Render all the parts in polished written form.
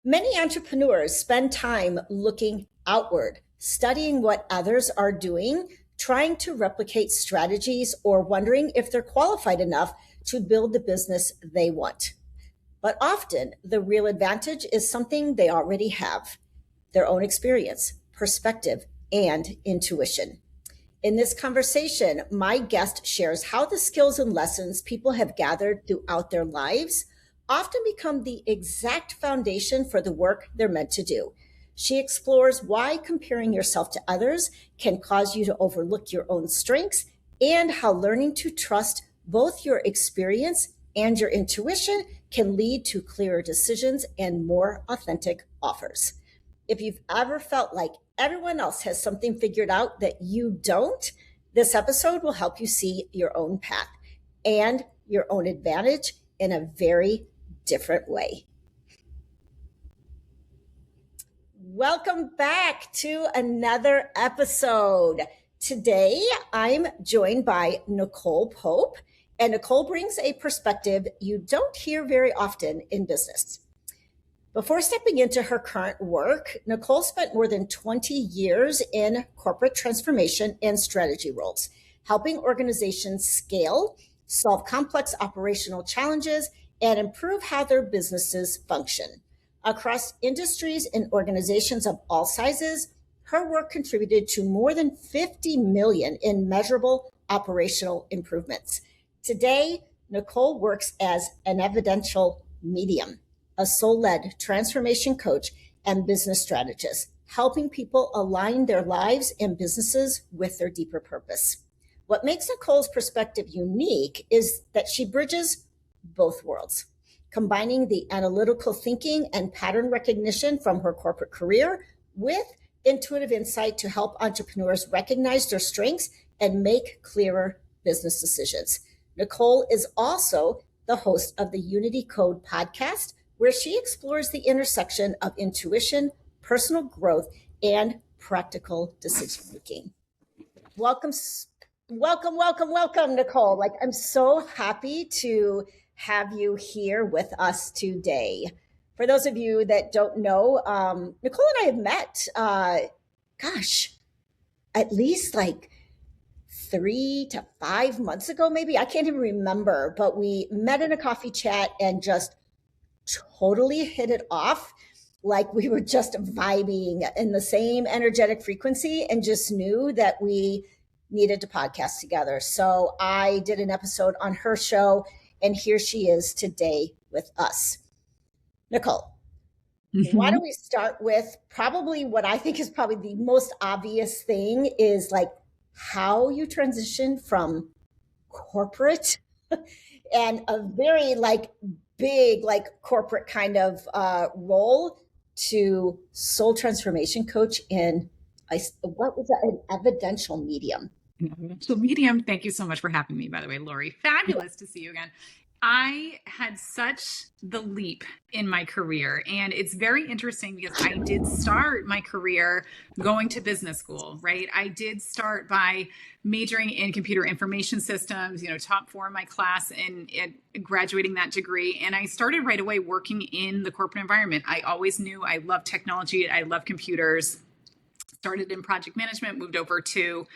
Many entrepreneurs spend time looking outward, studying what others are doing, trying to replicate strategies, or wondering if they're qualified enough to build the business they want. But often, the real advantage is something they already have: their own experience, perspective, and intuition. In this conversation, my guest shares how the skills and lessons people have gathered throughout their lives often become the exact foundation for the work they're meant to do. She explores why comparing yourself to others can cause you to overlook your own strengths, and how learning to trust both your experience and your intuition can lead to clearer decisions and more authentic offers. If you've ever felt like everyone else has something figured out that you don't, this episode will help you see your own path and your own advantage in a very different way. Welcome back to another episode. Today, I'm joined by Nicole Pope, and Nicole brings a perspective you don't hear very often in business. Before stepping into her current work, Nicole spent more than 20 years in corporate transformation and strategy roles, helping organizations scale, solve complex operational challenges, and improve how their businesses function. Across industries and organizations of all sizes, her work contributed to more than 50 million in measurable operational improvements. Today, Nicole works as an evidential medium, a soul-led transformation coach and business strategist, helping people align their lives and businesses with their deeper purpose. What makes Nicole's perspective unique is that she bridges both worlds, combining the analytical thinking and pattern recognition from her corporate career with intuitive insight to help entrepreneurs recognize their strengths and make clearer business decisions. Nicole is also the host of the Unity Code podcast, where she explores the intersection of intuition, personal growth, and practical decision making. Welcome, welcome, Nicole. I'm so happy to have you here with us today. For those of you that don't know, Nicole and I have met, at least 3 to 5 months ago, maybe. I can't even remember, but we met in a coffee chat and just totally hit it off. Like we were just vibing in the same energetic frequency and just knew that we needed to podcast together. So I did an episode on her show, and here she is today with us. Nicole, why don't we start with probably what I think is probably the most obvious thing is how you transitioned from corporate and a very big corporate kind of role to soul transformation coach in what was that, an evidential medium? Evidential medium. Thank you so much for having me, by the way, Lori. Fabulous to see you again. I had such the leap in my career, and it's very interesting because I did start my career going to business school, right? I did start by majoring in computer information systems, top 4 in my class and graduating that degree. And I started right away working in the corporate environment. I always knew I love technology. I love computers. Started in project management, moved over to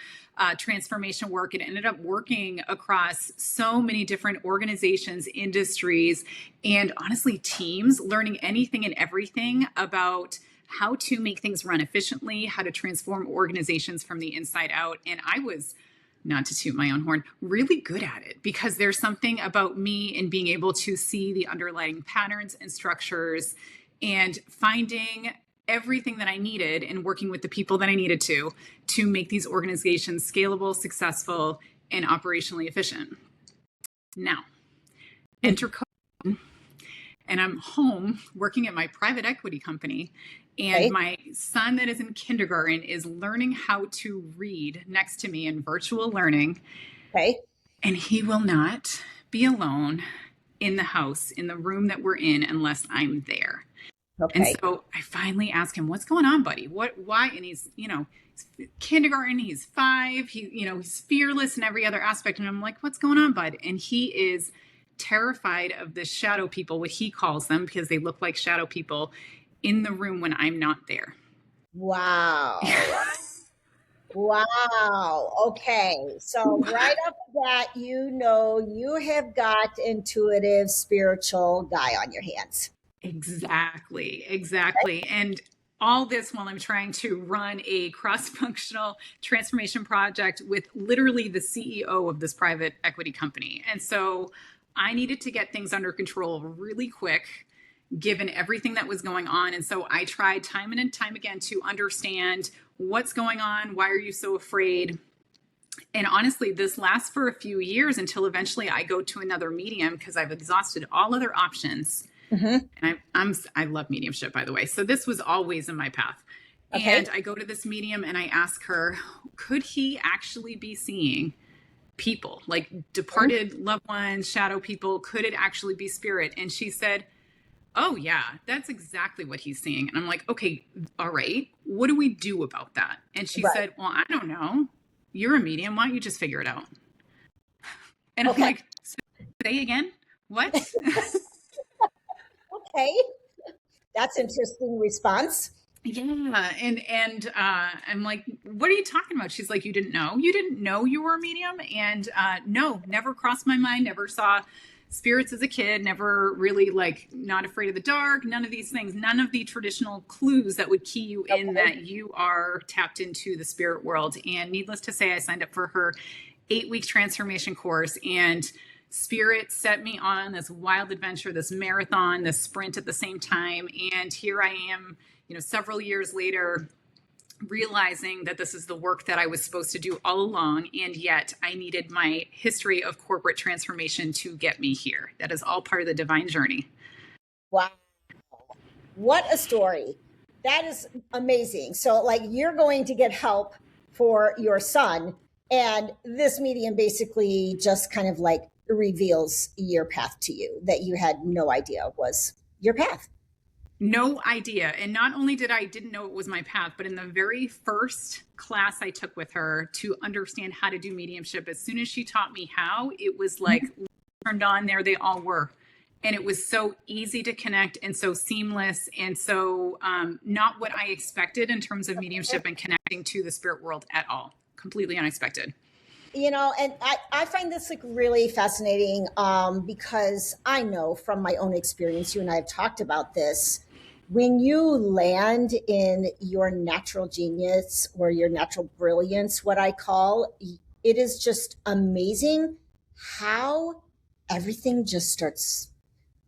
transformation work, and ended up working across so many different organizations, industries, and honestly, teams, learning anything and everything about how to make things run efficiently, how to transform organizations from the inside out. And I was, not to toot my own horn, really good at it because there's something about me and being able to see the underlying patterns and structures and finding everything that I needed and working with the people that I needed to make these organizations scalable, successful, and operationally efficient. Now, enter COVID, and I'm home working at my private equity company, and my son that is in kindergarten is learning how to read next to me in virtual learning. And he will not be alone in the house, in the room that we're in, unless I'm there. And so I finally asked him, "What's going on, buddy? Why?" And he's, he's kindergarten, he's 5, he's fearless in every other aspect. And I'm like, "What's going on, bud?" And he is terrified of the shadow people, what he calls them, because they look like shadow people. in the room when I'm not there. Wow. Wow. Okay. So right off the bat, you have got intuitive spiritual guy on your hands. Exactly. And all this while I'm trying to run a cross-functional transformation project with literally the CEO of this private equity company. And so I needed to get things under control really quick, given everything that was going on. And so I tried time and time again to understand what's going on. Why are you so afraid? And honestly, this lasts for a few years until eventually I go to another medium because I've exhausted all other options. Mm-hmm. And I love mediumship, by the way. So this was always in my path. Okay. And I go to this medium and I ask her, could he actually be seeing people, like departed loved ones, shadow people? Could it actually be spirit? And she said, oh, yeah, that's exactly what he's seeing. And I'm like, okay, all right. What do we do about that? And she said, well, I don't know. You're a medium. Why don't you just figure it out? And I'm like, say again? What? Okay. That's interesting response. Yeah. And I'm like, what are you talking about? She's like, you didn't know you were a medium? And no, never crossed my mind, never saw spirits as a kid, never really like not afraid of the dark, none of these things, none of the traditional clues that would key you in that you are tapped into the spirit world. And needless to say, I signed up for her 8-week transformation course, and spirit set me on this wild adventure, this marathon, this sprint at the same time. And here I am, several years later, realizing that this is the work that I was supposed to do all along. And yet I needed my history of corporate transformation to get me here. That is all part of the divine journey. Wow. What a story. That is amazing. So like you're going to get help for your son, and this medium basically just kind of like reveals your path to you that you had no idea was your path. No idea. And not only didn't know it was my path, but in the very first class I took with her to understand how to do mediumship, as soon as she taught me how, it was like turned on, there they all were. And it was so easy to connect and so seamless and so not what I expected in terms of mediumship and connecting to the spirit world at all. Completely unexpected. And I find this like really fascinating because I know from my own experience, you and I have talked about this, when you land in your natural genius or your natural brilliance, what I call, it is just amazing how everything just starts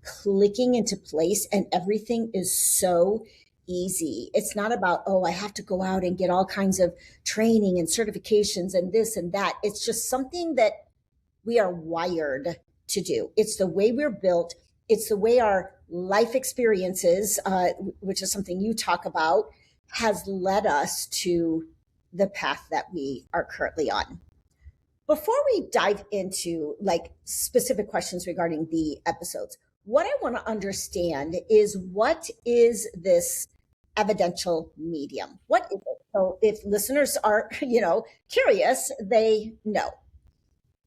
clicking into place and everything is so easy. It's not about, oh, I have to go out and get all kinds of training and certifications and this and that. It's just something that we are wired to do. It's the way we're built. It's the way our life experiences, which is something you talk about, has led us to the path that we are currently on. Before we dive into like specific questions regarding the episodes, what I want to understand is, what is this evidential medium? What is it? So if listeners are, curious, they know.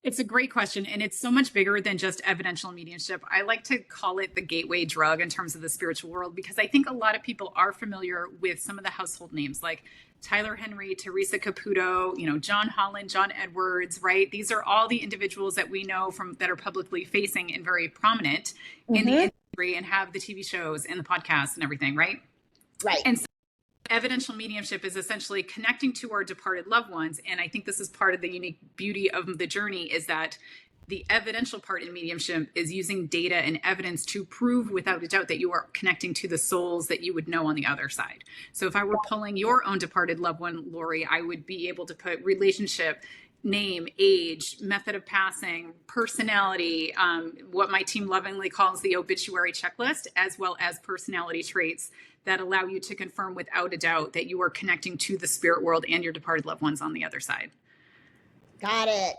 It's a great question. And it's so much bigger than just evidential mediumship. I like to call it the gateway drug in terms of the spiritual world, because I think a lot of people are familiar with some of the household names like Tyler Henry, Teresa Caputo, John Holland, John Edwards, right? These are all the individuals that we know from that are publicly facing and very prominent in the industry and have the TV shows and the podcasts and everything, right? Right. And so evidential mediumship is essentially connecting to our departed loved ones. And I think this is part of the unique beauty of the journey, is that the evidential part in mediumship is using data and evidence to prove without a doubt that you are connecting to the souls that you would know on the other side. So if I were pulling your own departed loved one, Lori, I would be able to put relationship, name, age, method of passing, personality, what my team lovingly calls the obituary checklist, as well as personality traits that allow you to confirm without a doubt that you are connecting to the spirit world and your departed loved ones on the other side. Got it.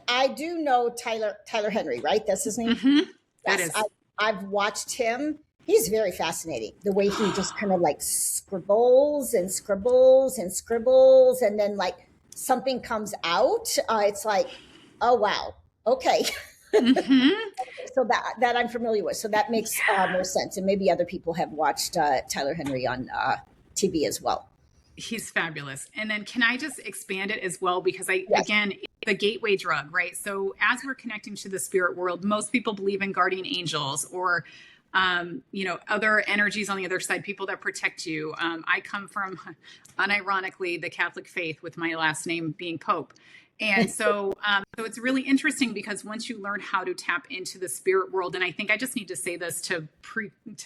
I do know Tyler Henry, right? That's his name? Mm-hmm. Yes, I've watched him. He's very fascinating. The way he just kind of like scribbles and scribbles and scribbles, and then like something comes out. It's like, oh, wow. Okay. Hmm. So that I'm familiar with. So that makes more sense. And maybe other people have watched Tyler Henry on TV as well. He's fabulous. And then can I just expand it as well? Because Yes. again, it's a gateway drug, right? So as we're connecting to the spirit world, most people believe in guardian angels or, other energies on the other side, people that protect you. I come from, unironically, the Catholic faith with my last name being Pope. And so it's really interesting because once you learn how to tap into the spirit world, and I think I just need to say this to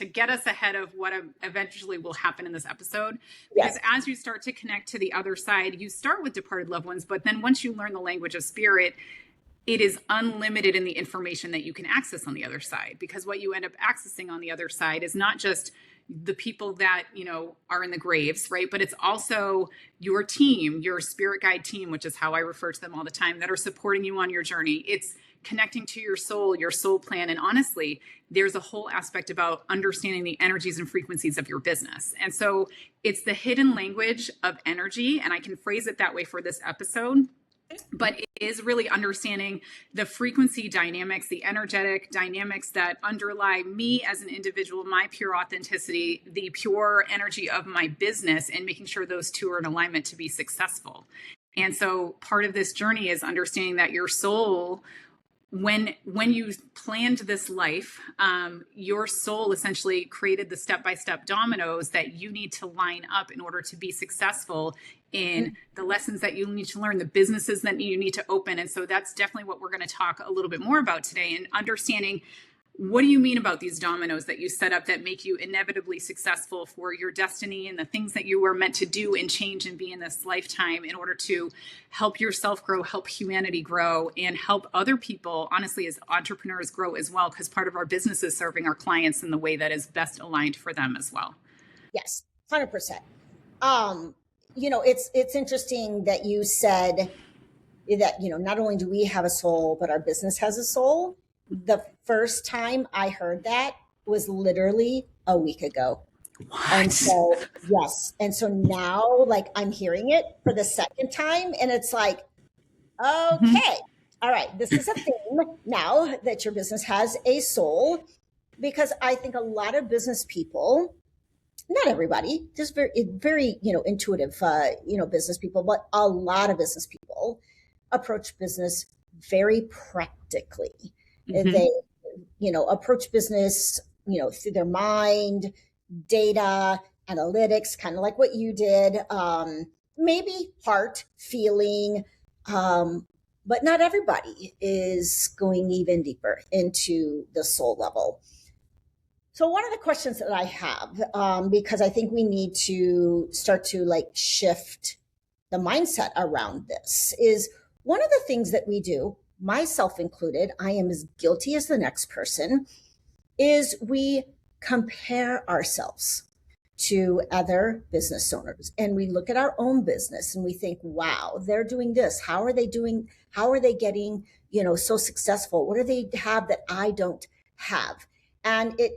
get us ahead of what eventually will happen in this episode, because Yes. as you start to connect to the other side, you start with departed loved ones, but then once you learn the language of spirit, it is unlimited in the information that you can access on the other side, because what you end up accessing on the other side is not just the people that are in the graves, right, but it's also your team, your spirit guide team, which is how I refer to them all the time, that are supporting you on your journey. It's connecting to your soul plan. And honestly, there's a whole aspect about understanding the energies and frequencies of your business. And so it's the hidden language of energy, and I can phrase it that way for this episode, but it is really understanding the frequency dynamics, the energetic dynamics that underlie me as an individual, my pure authenticity, the pure energy of my business, and making sure those two are in alignment to be successful. And so part of this journey is understanding that your soul, when you planned this life, your soul essentially created the step-by-step dominoes that you need to line up in order to be successful in the lessons that you need to learn, the businesses that you need to open. And so that's definitely what we're going to talk a little bit more about today, and understanding, what do you mean about these dominoes that you set up that make you inevitably successful for your destiny and the things that you were meant to do and change and be in this lifetime in order to help yourself grow, help humanity grow, and help other people, honestly, as entrepreneurs, grow as well, because part of our business is serving our clients in the way that is best aligned for them as well. Yes. 100%. It's interesting that you said that, not only do we have a soul, but our business has a soul. The first time I heard that was literally a week ago. And What? so, yes. And so now, like, I'm hearing it for the second time, and it's like, Mhm. okay, all right, this is a thing now that your business has a soul, because I think a lot of business people, not everybody, just very, intuitive, business people, but a lot of business people approach business very practically. Mhm. They, approach business, through their mind, data, analytics, kind of like what you did, maybe heart, feeling, but not everybody is going even deeper into the soul level. So one of the questions that I have, because I think we need to start to like shift the mindset around this, is one of the things that we do, myself included, I am as guilty as the next person, is we compare ourselves to other business owners, and we look at our own business and we think, wow, they're doing this. How are they doing? How are they getting, so successful? What do they have that I don't have? And it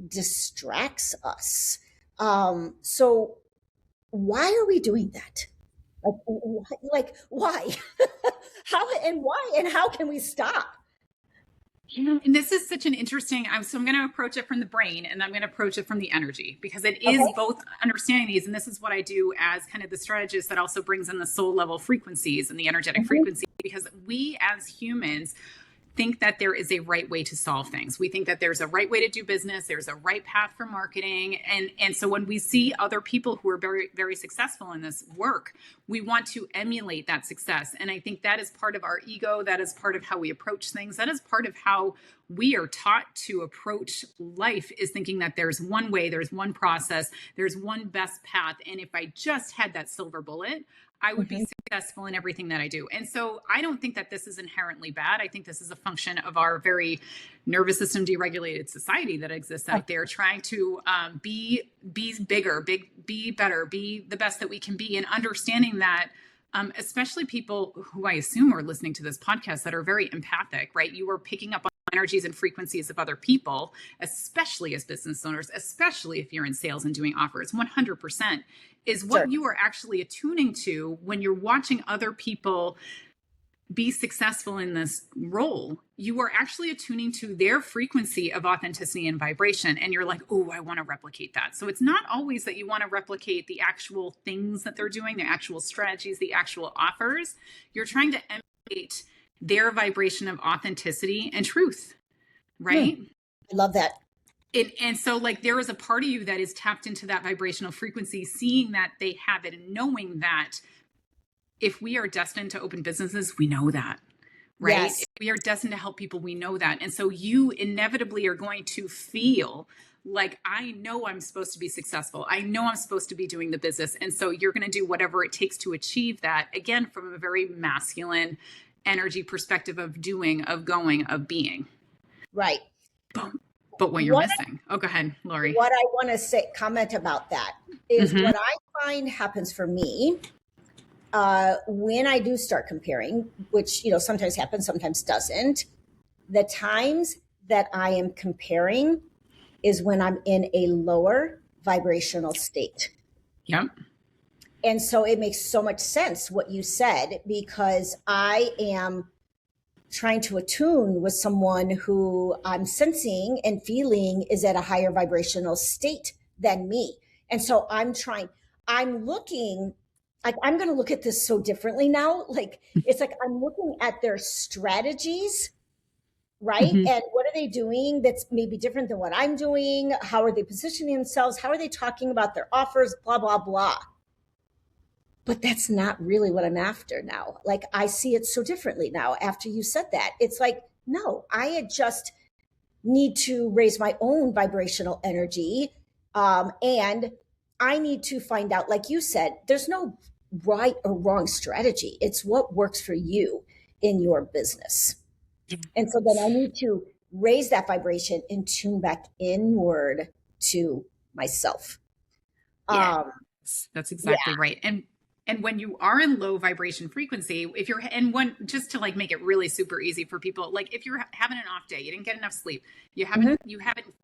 distracts us. So why are we doing that? Like why? How and why and how can we stop? And this is such an interesting, so I'm going to approach it from the brain, and I'm going to approach it from the energy, because it is Okay. both understanding these. And this is what I do as kind of the strategist that also brings in the soul level frequencies and the energetic Mhm. frequency, because we as humans think that there is a right way to solve things. We think that there's a right way to do business, there's a right path for marketing. And so when we see other people who are very, very successful in this work, we want to emulate that success. And I think that is part of our ego, that is part of how we approach things, that is part of how we are taught to approach life, is thinking that there's one way, there's one process, there's one best path. And if I just had that silver bullet, I would be Mhm. successful in everything that I do. And so I don't think that this is inherently bad. I think this is a function of our very nervous system deregulated society that exists out there, trying to be bigger, be better, be the best that we can be, and understanding that. Especially people who I assume are listening to this podcast that are very empathic, right? You are picking up on energies and frequencies of other people, especially as business owners, especially if you're in sales and doing offers. 100% is Sure. what you are actually attuning to when you're watching other people be successful in this role, you are actually attuning to their frequency of authenticity and vibration. And you're like, oh, I want to replicate that. So it's not always that you want to replicate the actual things that they're doing, the actual strategies, the actual offers. You're trying to emulate their vibration of authenticity and truth, right? I love that. And so like there is a part of you that is tapped into that vibrational frequency, seeing that they have it and knowing that if we are destined to open businesses, we know that, right? Yes. If we are destined to help people, we know that. And so you inevitably are going to feel like, I know I'm supposed to be successful. I know I'm supposed to be doing the business. And so you're going to do whatever it takes to achieve that, again, from a very masculine energy perspective of doing, of going, of being. Right. But what you're missing. Oh, go ahead, Lori. What I want to comment about that is what I find happens for me when I do start comparing, which, sometimes happens, sometimes doesn't. The times that I am comparing is when I'm in a lower vibrational state. Yep. And so it makes so much sense what you said, because I am trying to attune with someone who I'm sensing and feeling is at a higher vibrational state than me. And so I'm looking, like, I'm going to look at this so differently now. Like, it's like I'm looking at their strategies, right? And what are they doing that's maybe different than what I'm doing? How are they positioning themselves? How are they talking about their offers? Blah, blah, blah. But that's not really what I'm after now. Like, I see it so differently now after you said that. It's like, no, I just need to raise my own vibrational energy. And I need to find out, like you said, there's no right or wrong strategy. It's what works for you in your business. And so then I need to raise that vibration and tune back inward to myself. Yeah, that's exactly right. And when you are in low vibration frequency, if you're, and one, just to like make it really super easy for people, like if you're having an off day, you didn't get enough sleep, you haven't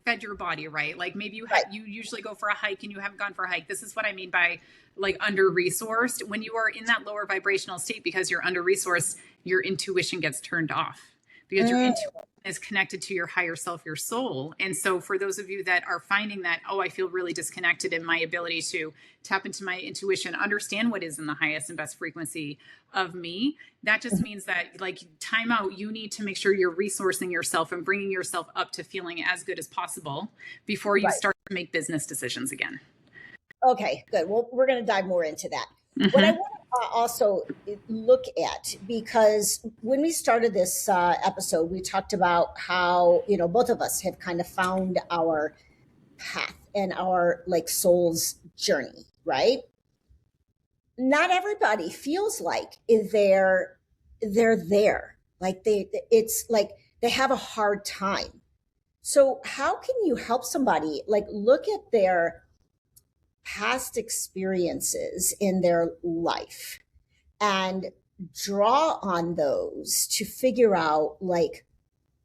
fed your body right. Like maybe you you usually go for a hike and you haven't gone for a hike. This is what I mean by like under-resourced. When you are in that lower vibrational state because you're under-resourced, your intuition gets turned off because your intuition is connected to your higher self, your soul. And so for those of you that are finding that, oh, I feel really disconnected in my ability to tap into my intuition, understand what is in the highest and best frequency of me, that just means that, like, time out, you need to make sure you're resourcing yourself and bringing yourself up to feeling as good as possible before you start to make business decisions again. Okay, good. Well, we're going to dive more into that. What I want to also look at, because when we started this episode, we talked about how, both of us have kind of found our path and our like soul's journey, right? Not everybody feels like they're there. Like it's like they have a hard time. So how can you help somebody like look at their past experiences in their life and draw on those to figure out like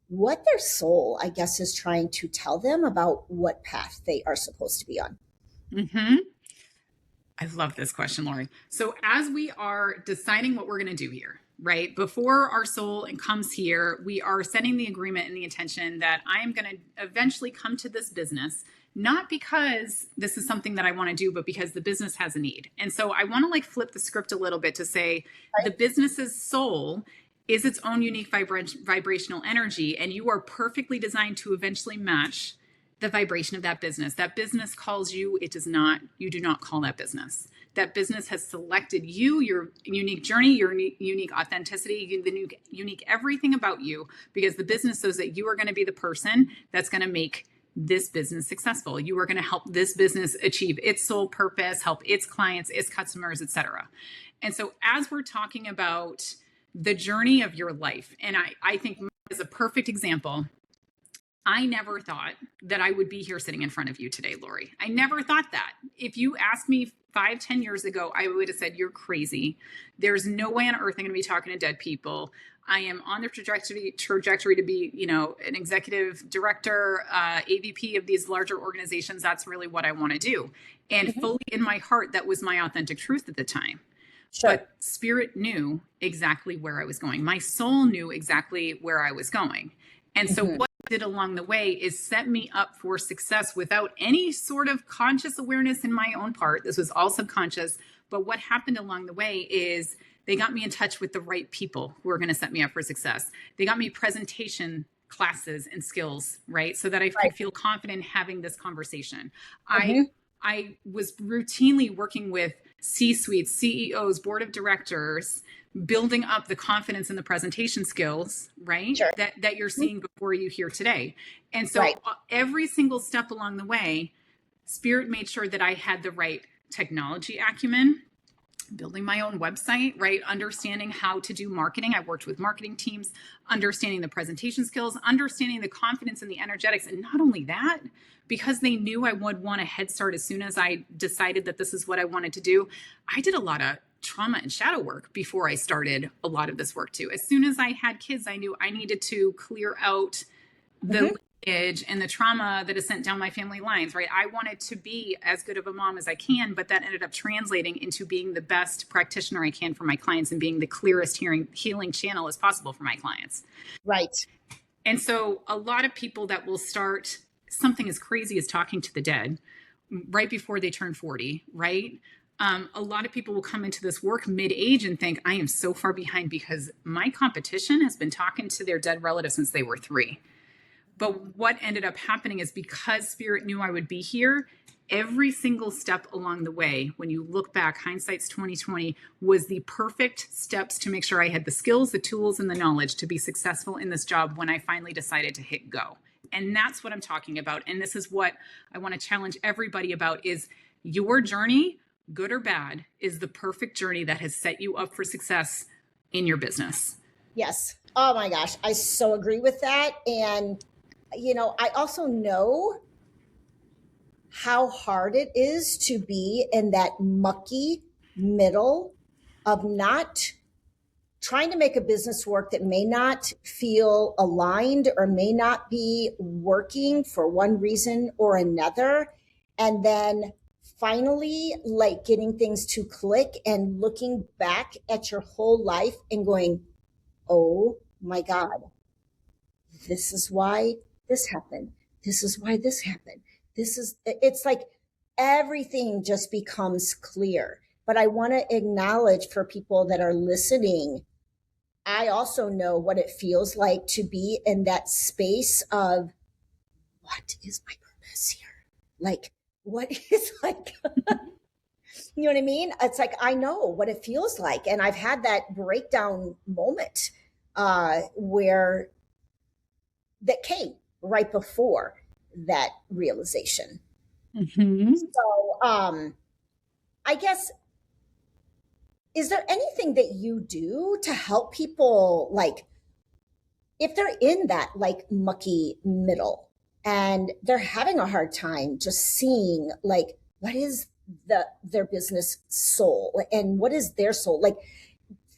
what their soul, I guess, is trying to tell them about what path they are supposed to be on? I love this question, Lori. So as we are deciding what we're going to do here, right? Before our soul comes here, we are setting the agreement and the intention that I am going to eventually come to this business, not because this is something that I want to do, but because the business has a need. And so I want to like flip the script a little bit to say the business's soul is its own unique vibrational energy, and you are perfectly designed to eventually match the vibration of that business. That business calls you, it does not, you do not call that business. That business has selected you, your unique journey, your unique authenticity, the unique everything about you, because the business knows that you are going to be the person that's going to make this business successful. You are going to help this business achieve its sole purpose, help its clients, its customers, etc. And so as we're talking about the journey of your life, and I think as a perfect example, I never thought that I would be here sitting in front of you today, Lori. I never thought that. If you asked me 5-10 years ago, I would have said, you're crazy. There's no way on earth I'm going to be talking to dead people. I am on the trajectory to be, an executive director, AVP of these larger organizations. That's really what I want to do. And fully in my heart, that was my authentic truth at the time. Sure. but spirit knew exactly where I was going. My soul knew exactly where I was going. And so Mm-hmm. what it did along the way is set me up for success without any sort of conscious awareness in my own part. This was all subconscious. But what happened along the way is they got me in touch with the right people who are going to set me up for success. They got me presentation classes and skills, right? So that I Right. could feel confident having this conversation. Mm-hmm. I was routinely working with C-suites, CEOs, board of directors, building up the confidence and the presentation skills, right? Sure. That you're Mhm. seeing before you here today. And Right. so every single step along the way, Spirit made sure that I had the right technology acumen, building my own website, right? Understanding how to do marketing. I worked with marketing teams, understanding the presentation skills, understanding the confidence and the energetics. And not only that, because they knew I would want a head start as soon as I decided that this is what I wanted to do, I did a lot of trauma and shadow work before I started a lot of this work too. As soon as I had kids, I knew I needed to clear out the Mm-hmm. lineage and the trauma that is sent down my family lines, right? I wanted to be as good of a mom as I can, but that ended up translating into being the best practitioner I can for my clients and being the clearest healing channel as possible for my clients. Right. And so a lot of people that will start something as crazy as talking to the dead right before they turn 40, right? A lot of people will come into this work mid-age and think, I am so far behind because my competition has been talking to their dead relatives since they were 3. But what ended up happening is because Spirit knew I would be here, every single step along the way, when you look back, hindsight's 2020, was the perfect steps to make sure I had the skills, the tools, and the knowledge to be successful in this job when I finally decided to hit go. And that's what I'm talking about. And this is what I want to challenge everybody about is your journey, good or bad, is the perfect journey that has set you up for success in your business. Yes. Oh my gosh. I so agree with that. And, I also know how hard it is to be in that mucky middle of not trying to make a business work that may not feel aligned or may not be working for one reason or another. And then finally, like getting things to click and looking back at your whole life and going, oh my God, this is why this happened. This is why this happened. It's like everything just becomes clear. But I want to acknowledge for people that are listening, I also know what it feels like to be in that space of what is my purpose here? Like, what is like, you know what I mean? It's like, I know what it feels like. And I've had that breakdown moment where that came right before that realization. Mm-hmm. So, I guess, is there anything that you do to help people, like, if they're in that like mucky middle and they're having a hard time just seeing like what is their business soul and what is their soul, like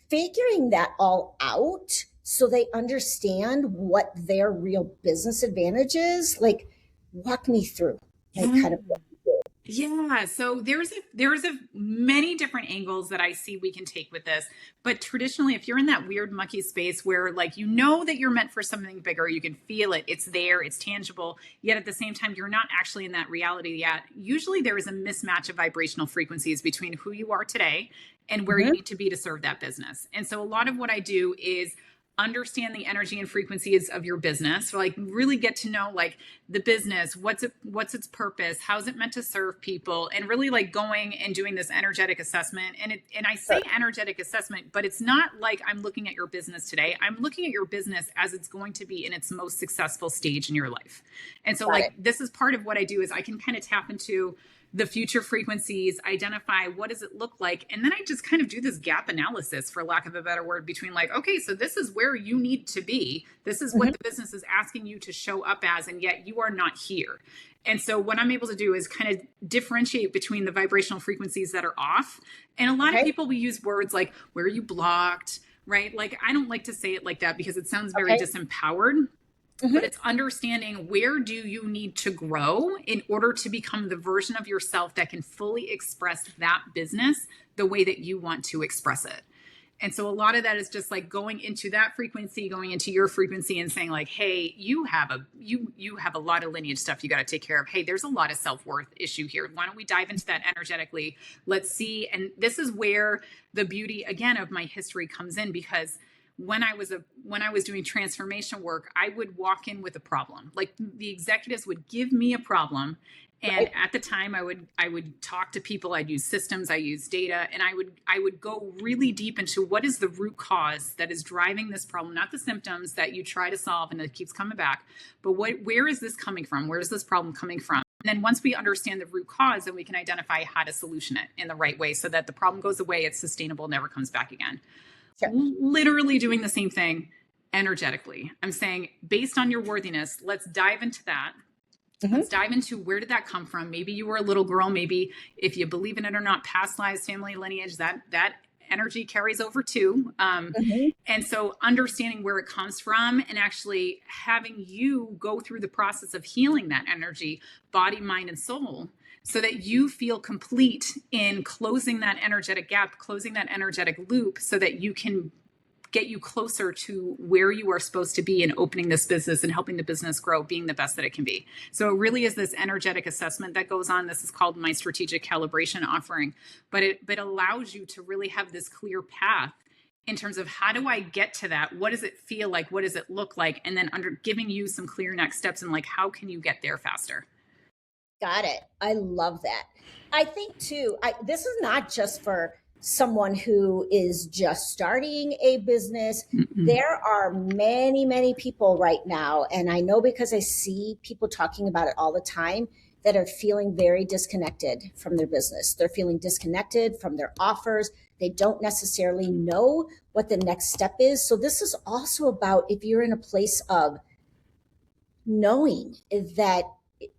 figuring that all out so they understand what their real business advantage is, like walk me through like kind of what you do. Yeah, so there's a many different angles that I see we can take with this. But traditionally, if you're in that weird mucky space where like you know that you're meant for something bigger, you can feel it, it's there, it's tangible, yet at the same time you're not actually in that reality yet. Usually there is a mismatch of vibrational frequencies between who you are today and where you Mm-hmm. need to be to serve that business. And so a lot of what I do is understand the energy and frequencies of your business. So like really get to know like the business, what's its purpose, how's it meant to serve people, and really like going and doing this energetic assessment. And I say Sure. energetic assessment, but it's not like I'm looking at your business today. I'm looking at your business as it's going to be in its most successful stage in your life. And so Got like it. this is part of what I do is I can kind of tap into the future frequencies, identify what does it look like, and then I just kind of do this gap analysis, for lack of a better word, between like, okay, so this is where you need to be, this is what Mm-hmm. the business is asking you to show up as, and yet you are not here. And so what I'm able to do is kind of differentiate between the vibrational frequencies that are off. And a lot of Okay. people we use words like, where are you blocked, right? Like I don't like to say it like that because it sounds very Okay. disempowered. but Mhm. it's understanding where do you need to grow in order to become the version of yourself that can fully express that business the way that you want to express it. And so a lot of that is just like going into that frequency, going into your frequency and saying like, hey, you have a lot of lineage stuff you got to take care of. Hey, there's a lot of self-worth issue here. Why don't we dive into that energetically? Let's see. And this is where the beauty again of my history comes in, because when I was doing transformation work, I would walk in with a problem. Like the executives would give me a problem, and Right. at the time I would talk to people, I'd use systems, I use data, and I would go really deep into what is the root cause that is driving this problem, not the symptoms that you try to solve and it keeps coming back, but where is this coming from? Where is this problem coming from? And then once we understand the root cause, then we can identify how to solution it in the right way so that the problem goes away, it's sustainable, never comes back again. Sure. Literally doing the same thing energetically. I'm saying, based on your worthiness, let's dive into that. Let's dive into where did that come from? Maybe you were a little girl. Maybe, if you believe in it or not, past lives, family lineage, that energy carries over too. Mhm. And so understanding where it comes from and actually having you go through the process of healing that energy, body, mind, and soul, so that you feel complete in closing that energetic gap, closing that energetic loop, so that you can get you closer to where you are supposed to be in opening this business and helping the business grow, being the best that it can be. So it really is this energetic assessment that goes on. This is called my strategic calibration offering, but it allows you to really have this clear path in terms of how do I get to that? What does it feel like? What does it look like? And then under giving you some clear next steps and like, how can you get there faster? Got it. I love that. I think too, this is not just for someone who is just starting a business. Mm-mm. There are many, many people right now, and I know because I see people talking about it all the time, that are feeling very disconnected from their business. They're feeling disconnected from their offers. They don't necessarily know what the next step is. So, this is also about if you're in a place of knowing that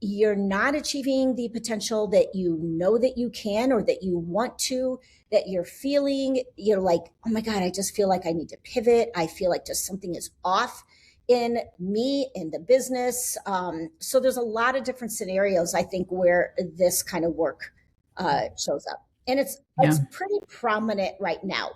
you're not achieving the potential that you know that you can or that you want to, that you're feeling, you're like, oh my God, I just feel like I need to pivot. I feel like just something is off in me, in the business. So there's a lot of different scenarios, I think, where this kind of work shows up. And Yeah. it's pretty prominent right now.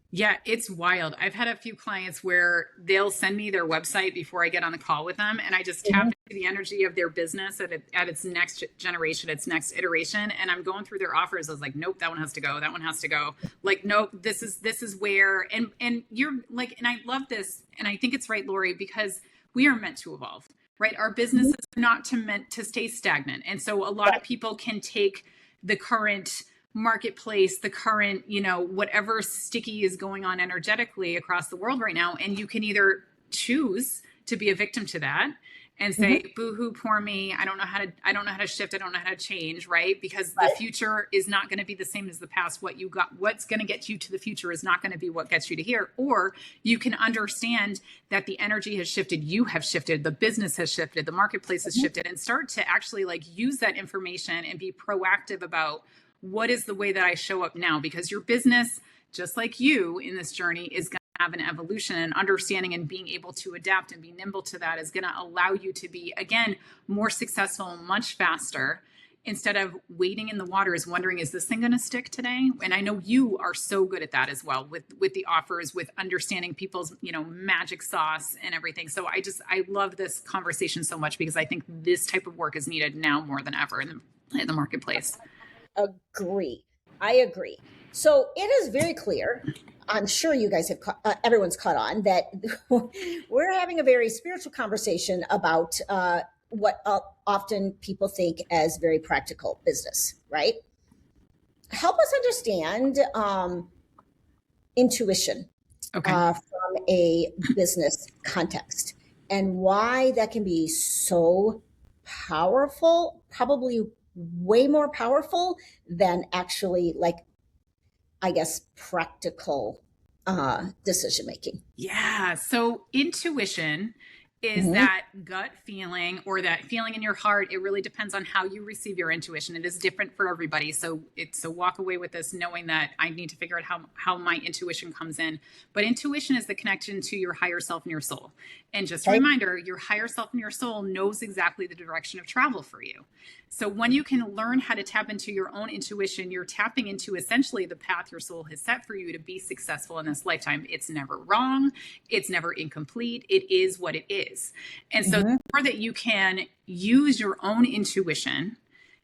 Yeah, it's wild. I've had a few clients where they'll send me their website before I get on the call with them, and I just tap Mhm. into the energy of their business at its next generation, its next iteration, and I'm going through their offers. I was like, nope, that one has to go. That one has to go. Like, nope, this is where, and you're like, and I love this, and I think it's right, Lori, because we are meant to evolve, right? Our businesses are not meant to stay stagnant, and so a lot of people can take the current marketplace, the current, whatever sticky is going on energetically across the world right now. And you can either choose to be a victim to that and say, Mhm. boo-hoo, poor me. I don't know how to shift. I don't know how to change, right? Because the Right. future is not going to be the same as the past. What's going to get you to the future is not going to be what gets you to here. Or you can understand that the energy has shifted. You have shifted. The business has shifted. The marketplace has Mhm. shifted, and start to actually like use that information and be proactive about what is the way that I show up now? Because your business, just like you in this journey, is going to have an evolution, and understanding and being able to adapt and be nimble to that is going to allow you to be, again, more successful much faster, instead of waiting in the waters wondering, is this thing going to stick today? And I know you are so good at that as well, with the offers, with understanding people's magic sauce and everything. So I love this conversation so much, because I think this type of work is needed now more than ever in the marketplace. Agree. I agree. So it is very clear. I'm sure you guys have everyone's caught on that we're having a very spiritual conversation about what often people think as very practical business, right? Help us understand intuition Okay. from a business context and why that can be so powerful, probably way more powerful than actually, like, I guess, practical decision making. Yeah. So intuition is that gut feeling or that feeling in your heart. It really depends on how you receive your intuition. It is different for everybody. So walk away with this knowing that I need to figure out how my intuition comes in. But intuition is the connection to your higher self and your soul. And just a reminder, your higher self and your soul knows exactly the direction of travel for you. So when you can learn how to tap into your own intuition, you're tapping into essentially the path your soul has set for you to be successful in this lifetime. It's never wrong. It's never incomplete. It is what it is. And so the more that you can use your own intuition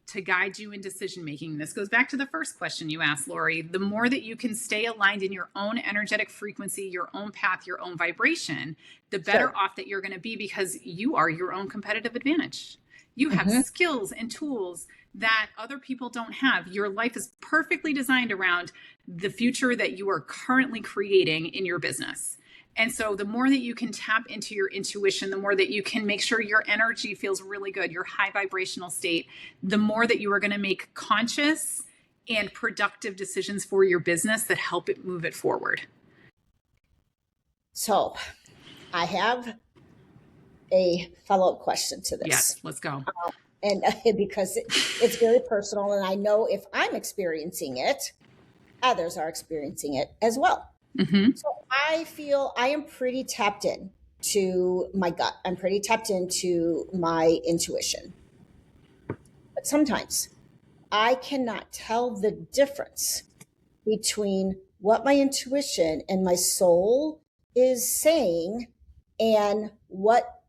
to guide you in decision making, this goes back to the first question you asked, Lori, the more that you can stay aligned in your own energetic frequency, your own path, your own vibration, the better off that you're going to be, because you are your own competitive advantage. You have skills and tools that other people don't have. Your life is perfectly designed around the future that you are currently creating in your business. And so the more that you can tap into your intuition, the more that you can make sure your energy feels really good, your high vibrational state, the more that you are going to make conscious and productive decisions for your business that help it move it forward. So I have a follow-up question to this. Yes, let's go. And because it's very personal, and I know if I'm experiencing it, others are experiencing it as well. So I feel I am pretty tapped in to my gut. I'm pretty tapped into my intuition. But sometimes I cannot tell the difference between what my intuition and my soul is saying and what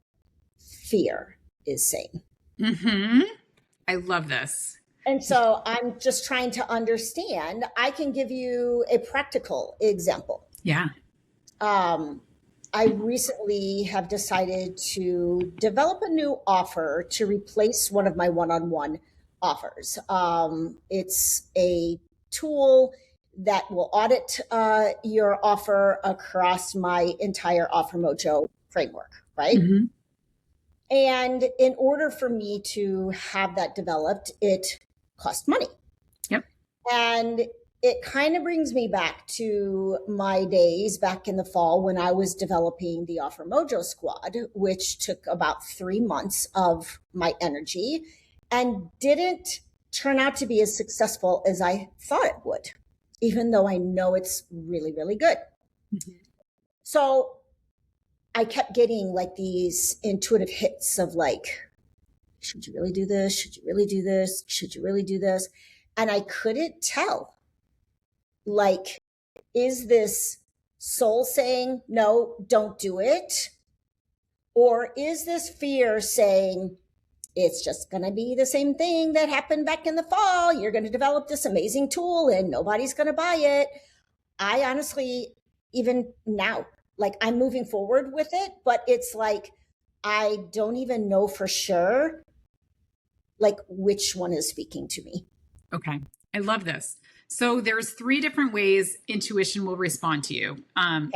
fear is saying. I love this. And so I'm just trying to understand. I can give you a practical example. Yeah. I recently have decided to develop a new offer to replace one of my one-on-one offers. It's a tool that will audit your offer across my entire Offer Mojo framework, right? And in order for me to have that developed, it cost money. Yep. And it kind of brings me back to my days back in the fall when I was developing the Offer Mojo Squad, which took about 3 months of my energy and didn't turn out to be as successful as I thought it would, even though I know it's really, really good. So I kept getting like these intuitive hits of like, should you really do this? Should you really do this? Should you really do this? And I couldn't tell, like, is this soul saying, no, don't do it? Or is this fear saying, it's just going to be the same thing that happened back in the fall. You're going to develop this amazing tool and nobody's going to buy it. I honestly, even now, like I'm moving forward with it, but it's like, I don't even know for sure, like which one is speaking to me. Okay. I love this. So there's 3 different ways intuition will respond to you. And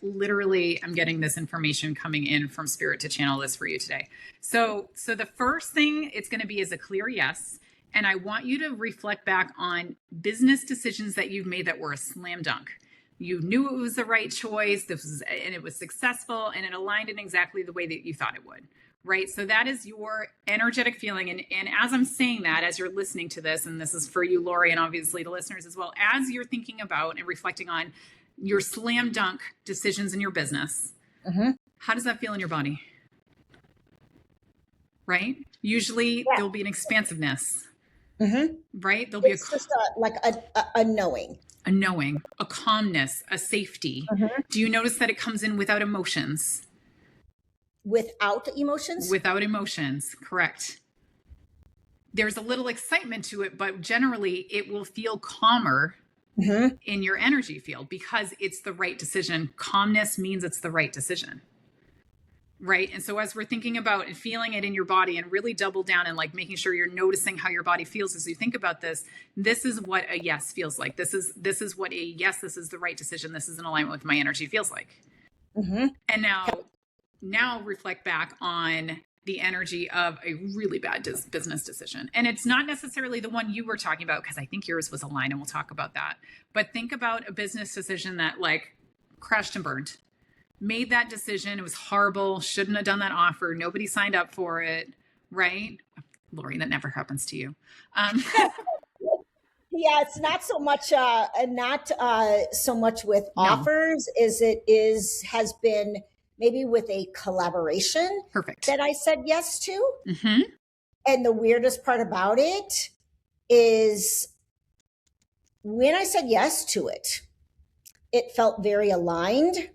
literally I'm getting this information coming in from spirit to channel this for you today. So the first thing it's going to be is a clear yes. And I want you to reflect back on business decisions that you've made that were a slam dunk. You knew it was the right choice. And it was successful and it aligned in exactly the way that you thought it would. Right. So that is your energetic feeling. And as I'm saying that, as you're listening to this, and this is for you, Lori, and obviously the listeners as well, as you're thinking about and reflecting on your slam dunk decisions in your business, how does that feel in your body? Right. Usually there'll be an expansiveness, right? There'll be just a knowing. A knowing, a calmness, a safety. Do you notice that it comes in without emotions? Without emotions? Without emotions, correct. There's a little excitement to it, but generally it will feel calmer in your energy field because it's the right decision. Calmness means it's the right decision. Right. And so as we're thinking about and feeling it in your body and really double down and like making sure you're noticing how your body feels as you think about this, this is what a yes feels like. This is what a yes, this is the right decision. This is in alignment with my energy feels like. And now reflect back on the energy of a really bad business decision. And it's not necessarily the one you were talking about, because I think yours was aligned and we'll talk about that. But think about a business decision that like crashed and burned. made that decision. It was horrible. Shouldn't have done that offer. Nobody signed up for it. Right? Lori, that never happens to you. Yeah, it's not so much not so much with No. offers as it has been maybe with a collaboration Perfect. that I said yes to. Mm-hmm. And the weirdest part about it is when I said yes to it, it felt very aligned.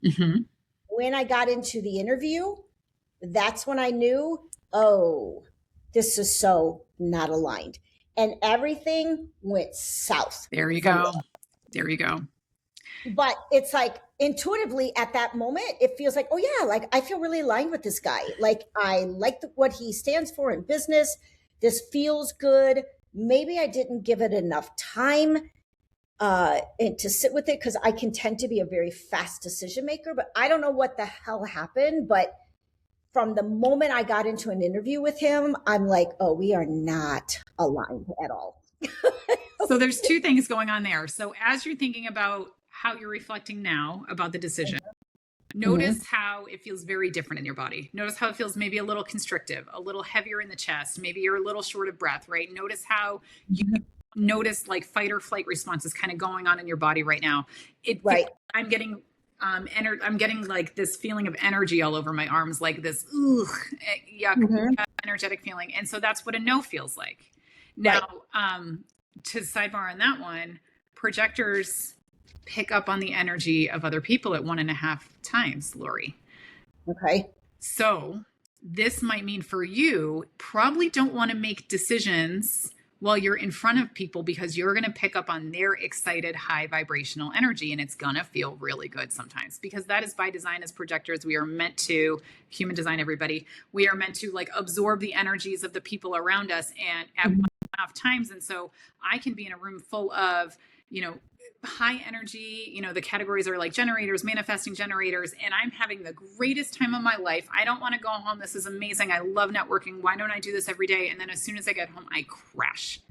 Mm-hmm. When I got into the interview, that's when I knew, oh, this is so not aligned. And everything went south. There you go. There you go. But it's like intuitively at that moment, it feels like, oh yeah, like I feel really aligned with this guy. Like I like what he stands for in business. This feels good. Maybe I didn't give it enough time and to sit with it because I can tend to be a very fast decision maker, but I don't know what the hell happened. But from the moment I got into an interview with him, I'm like, oh, we are not aligned at all. So there's two things going on there. So as you're thinking about how you're reflecting now about the decision, notice how it feels very different in your body. Notice how it feels maybe a little constrictive, a little heavier in the chest. Maybe you're a little short of breath, right? Notice how you notice like fight or flight responses kind of going on in your body right now. Right. I'm getting I'm getting like this feeling of energy all over my arms, like this yuck, energetic feeling. And so that's what a no feels like. Now, to sidebar on that one, projectors pick up on the energy of other people at 1.5 times, Lori. Okay. So this might mean for you, probably don't want to make decisions while you're in front of people because you're going to pick up on their excited, high vibrational energy. And it's going to feel really good sometimes because that is by design as projectors. We are meant to, human design, everybody, we are meant to like absorb the energies of the people around us and at 1.5 times. And so I can be in a room full of, high energy, the categories are like generators, manifesting generators, and I'm having the greatest time of my life. I don't want to go home. This is amazing. I love networking. Why don't I do this every day? And then as soon as I get home, I crash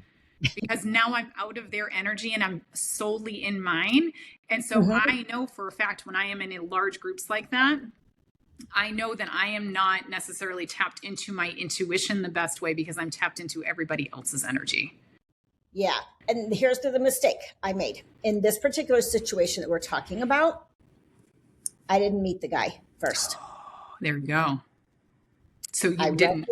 because now I'm out of their energy and I'm solely in mine. And so I know for a fact when I am in large groups like that, I know that I am not necessarily tapped into my intuition the best way because I'm tapped into everybody else's energy. Yeah. And here's the mistake I made in this particular situation that we're talking about. I didn't meet the guy first. There you go. So I read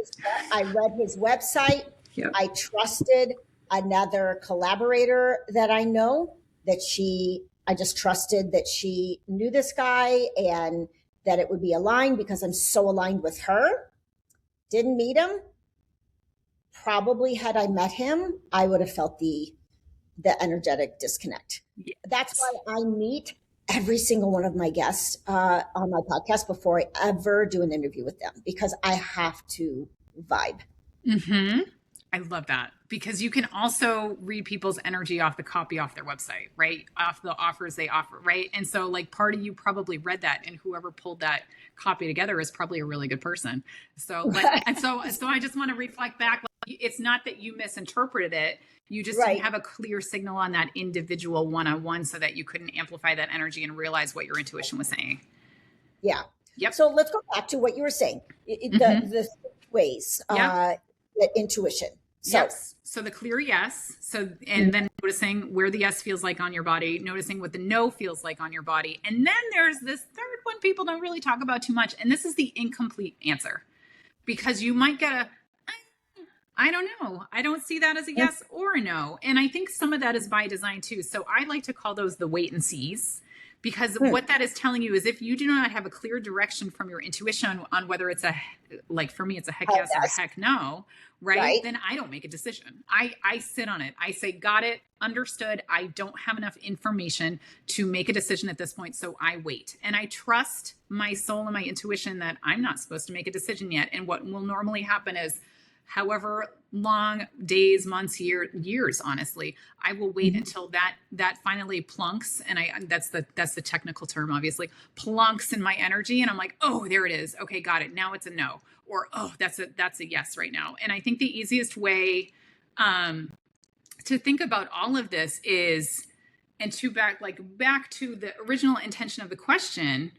his website. Yep. I trusted another collaborator that I know I just trusted that she knew this guy and that it would be aligned because I'm so aligned with her. Didn't meet him. Probably had I met him, I would have felt the energetic disconnect. Yes. That's why I meet every single one of my guests on my podcast before I ever do an interview with them because I have to vibe. I love that because you can also read people's energy off the copy off their website, right? Off the offers they offer, right? And so like part of you probably read that and whoever pulled that copy together is probably a really good person. So so I just want to reflect back. Like, it's not that you misinterpreted it. You just didn't have a clear signal on that individual one-on-one so that you couldn't amplify that energy and realize what your intuition was saying. Yeah. Yep. So let's go back to what you were saying. The ways, the intuition. So, yes. So the clear yes. So, and then noticing where the yes feels like on your body, noticing what the no feels like on your body. And then there's this third one people don't really talk about too much. And this is the incomplete answer because you might get I don't know. I don't see that as a yes or a no. And I think some of that is by design too. So I like to call those the wait and sees because what that is telling you is if you do not have a clear direction from your intuition on whether it's like for me, it's a heck yes or a heck no, right? Then I don't make a decision. I sit on it. I say, got it, understood. I don't have enough information to make a decision at this point. So I wait and I trust my soul and my intuition that I'm not supposed to make a decision yet. And what will normally happen is however long, days, months, years, honestly, I will wait until that finally plunks. And that's the technical term, obviously, plunks in my energy. And I'm like, oh, there it is. Okay, got it. Now it's a no. Or, oh, that's a yes right now. And I think the easiest way to think about all of this is, and back to the original intention of the question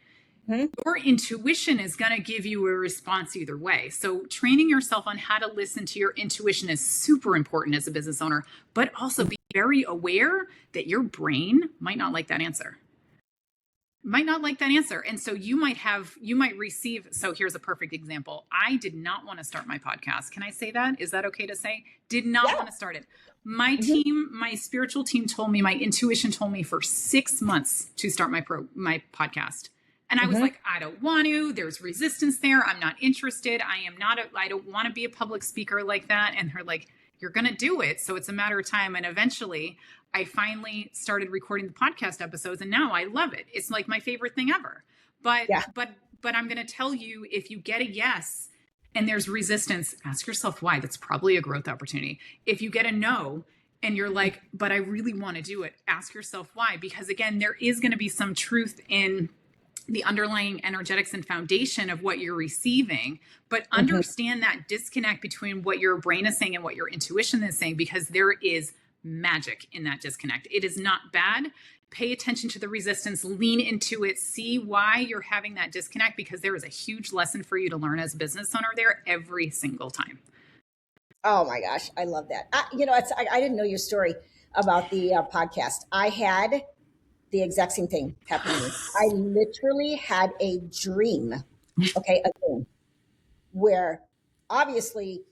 Your intuition is going to give you a response either way. So training yourself on how to listen to your intuition is super important as a business owner, but also be very aware that your brain might not like that answer. And so you might receive, so here's a perfect example. I did not want to start my podcast. Can I say that? Is that okay to say? Did not want to start it. My team, my spiritual team told me, my intuition told me for 6 months to start my podcast. And I was like, I don't want to, there's resistance there. I'm not interested. I don't want to be a public speaker like that. And they're like, you're going to do it. So it's a matter of time. And eventually I finally started recording the podcast episodes, and now I love it. It's like my favorite thing ever. But I'm going to tell you, if you get a yes and there's resistance, ask yourself why. That's probably a growth opportunity. If you get a no and you're like, but I really want to do it, ask yourself why. Because again, there is going to be some truth in the underlying energetics and foundation of what you're receiving, but understand that disconnect between what your brain is saying and what your intuition is saying, because there is magic in that disconnect. It is not bad. Pay attention to the resistance, lean into it, see why you're having that disconnect, because there is a huge lesson for you to learn as a business owner there every single time. Oh my gosh, I love that. I didn't know your story about the podcast. I had the exact same thing happen to me. I literally had a dream, a dream, where obviously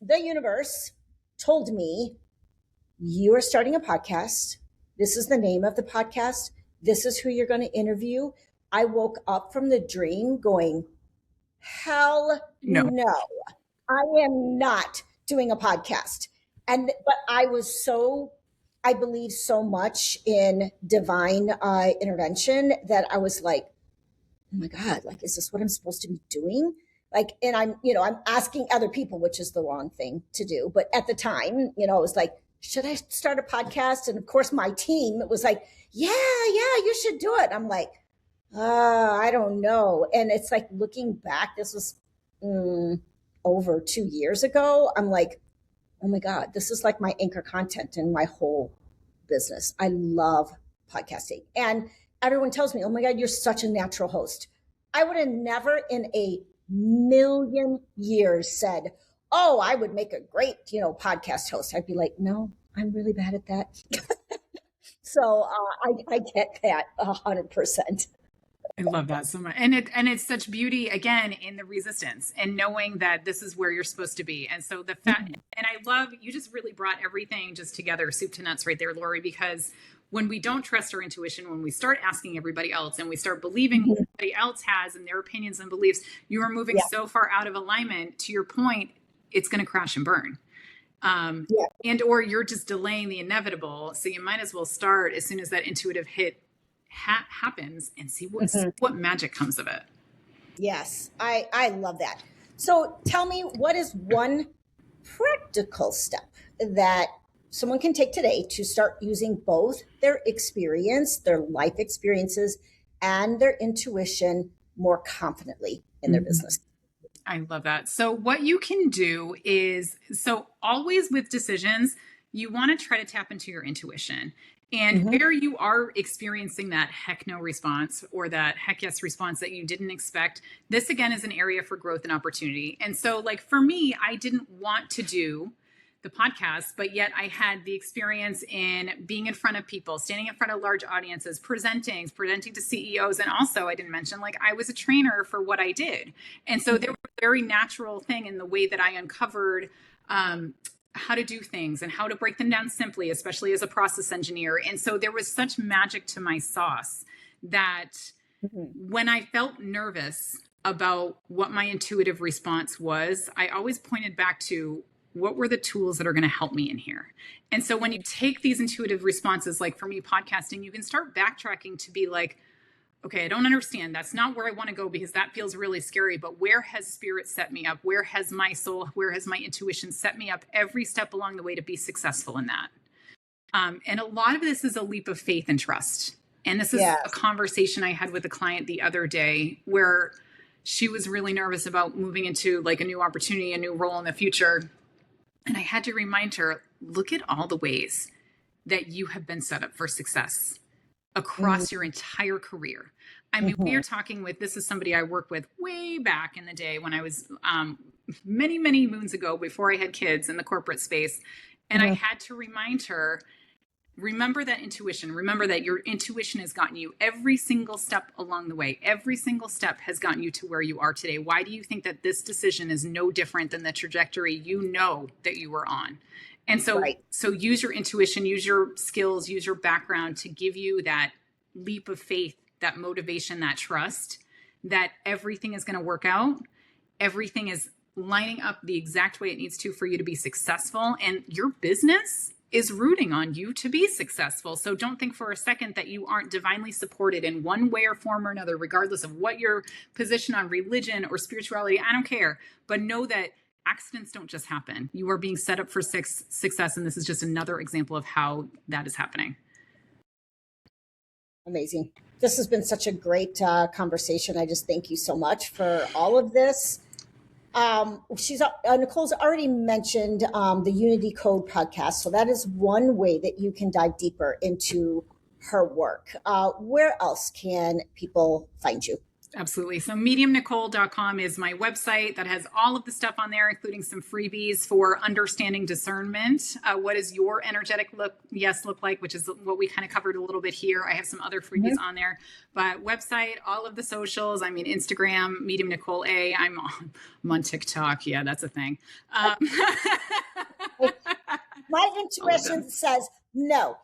the universe told me, you are starting a podcast. This is the name of the podcast. This is who you're going to interview. I woke up from the dream going, hell no. I am not doing a podcast. But I believe so much in divine intervention that I was like, oh my God, like, is this what I'm supposed to be doing? Like, and I'm asking other people, which is the wrong thing to do. But at the time, it was like, should I start a podcast? And of course, my team was like, yeah, you should do it. I'm like, I don't know. And it's like, looking back, this was over 2 years ago. I'm like, oh my God, this is like my anchor content in my whole business. I love podcasting. And everyone tells me, oh my God, you're such a natural host. I would have never in a million years said, oh, I would make a great, podcast host. I'd be like, no, I'm really bad at that. So I get that 100%. I love that so much. And it's such beauty, again, in the resistance and knowing that this is where you're supposed to be. And so the fact, and I love, you just really brought everything just together, soup to nuts right there, Lori, because when we don't trust our intuition, when we start asking everybody else and we start believing what everybody else has and their opinions and beliefs, you are moving so far out of alignment. To your point, it's going to crash and burn. And or you're just delaying the inevitable. So you might as well start as soon as that intuitive hit happens and see what magic comes of it. Yes, I love that. So tell me, what is one practical step that someone can take today to start using both their experience, their life experiences, and their intuition more confidently in their business? I love that. So what you can do is, so always with decisions, you want to try to tap into your intuition. And where you are experiencing that heck no response or that heck yes response that you didn't expect, this again is an area for growth and opportunity. And so like for me, I didn't want to do the podcast, but yet I had the experience in being in front of people, standing in front of large audiences, presenting to CEOs. And also I didn't mention, like, I was a trainer for what I did. And so there was a very natural thing in the way that I uncovered how to do things and how to break them down simply, especially as a process engineer. And so there was such magic to my sauce that when I felt nervous about what my intuitive response was, I always pointed back to what were the tools that are going to help me in here. And so when you take these intuitive responses, like for me, podcasting, you can start backtracking to be like, okay, I don't understand. That's not where I want to go because that feels really scary. But where has spirit set me up? Where has my soul, where has my intuition set me up every step along the way to be successful in that? And a lot of this is a leap of faith and trust. And this is a conversation I had with a client the other day where she was really nervous about moving into like a new opportunity, a new role in the future. And I had to remind her, look at all the ways that you have been set up for success. across your entire career. I mean, we are talking with, this is somebody I worked with way back in the day when I was many, many moons ago before I had kids in the corporate space. And I had to remind her, remember that intuition. Remember that your intuition has gotten you every single step along the way. Every single step has gotten you to where you are today. Why do you think that this decision is no different than the trajectory you know that you were on? And so, so use your intuition, use your skills, use your background to give you that leap of faith, that motivation, that trust that everything is going to work out. Everything is lining up the exact way it needs to for you to be successful. And your business is rooting on you to be successful. So don't think for a second that you aren't divinely supported in one way or form or another, regardless of what your position on religion or spirituality. I don't care. But know that accidents don't just happen. You are being set up for success. And this is just another example of how that is happening. Amazing. This has been such a great conversation. I just thank you so much for all of this. Nicole's already mentioned the Unity Code podcast. So that is one way that you can dive deeper into her work. Where else can people find you? Absolutely. So mediumnicole.com is my website that has all of the stuff on there, including some freebies for understanding discernment. What does your energetic look like, which is what we kind of covered a little bit here. I have some other freebies on there, but website, all of the socials. I mean, Instagram, Medium Nicole A. I'm on TikTok. Yeah, that's a thing. My intuition says no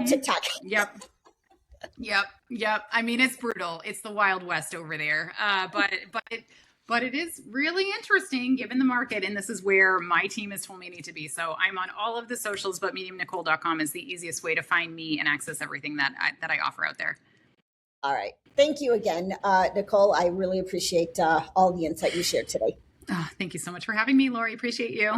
TikTok. Yep. I mean, it's brutal. It's the Wild West over there. But it is really interesting given the market. And this is where my team has told me I need to be. So I'm on all of the socials, but mediumnicole.com is the easiest way to find me and access everything that I offer out there. All right. Thank you again, Nicole. I really appreciate all the insight you shared today. Oh, thank you so much for having me, Lori. Appreciate you.